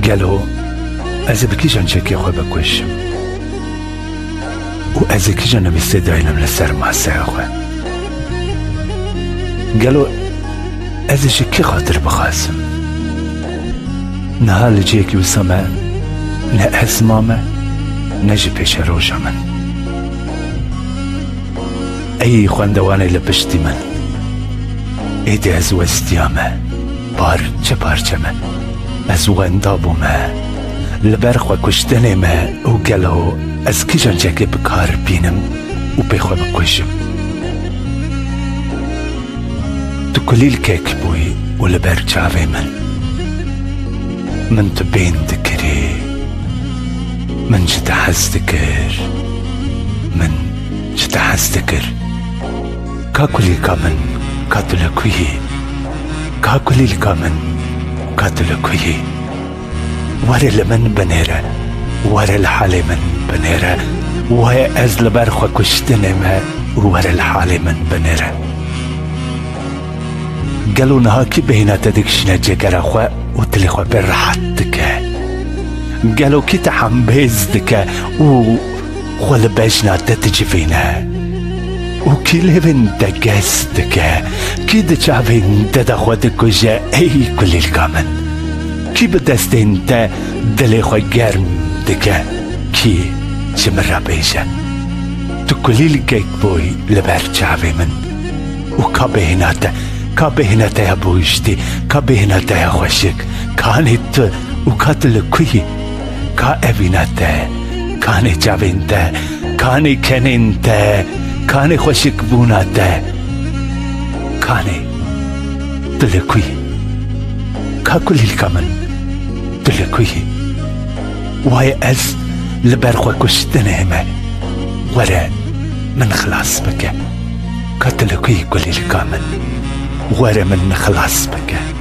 قالوا از بکیجان چکی خواه بکوشم و از کیجان بستداینم لسر ماسه خواه قالوا از شکی خاطر بخواسم نه حال جیکی وسامه نه اسمامه نه جی پیش روشا من ای خواندوانه لپشتی من ایدی از وستیامه پارچه پارچه من از واندابومه لبرخوا کشتنه ما و گلو از کیجان چکی بکار بینم و بخوا بکشم تو کلیل کیک بوی و لبر چاوه من تو بین دکری من جدا حز دکر من جدا حز دکر کا کلیل کا من کا تلکویی کا کلیل کا من کا تلکویی واره لمن بنیره واره الحاله من بنیره وای از لبرخوا کشتنه ما واره الحاله من بنیره قالوا نهاكي بينات دكشنا جگرا خوا وتلي خوا برحت دكا قالوا كي تحمبيز دكا و خوا باجنا تتجي فينا وكي لبن دقاس دكا كي دجابين ددا خوا دكوجا اي كل الكامن كي بدستين تا دلي خوا گرم دكا كي جمرا بيجا تكلي الكيك بوي لبر جابي من وكا بينات کا بهنته یا بوشتی کا بهنته یا خوشک کانیت و کاتل کوی کا اوینته کانی جاوینته کانی کنینته کانی خوشک بوناته کانی دل کوی کا کلیل کمن دل کوی وای از لبرخوا کشتنه ما وره من خلاص بکه کاتل کوی کلیل کمن وره من خلاص بکه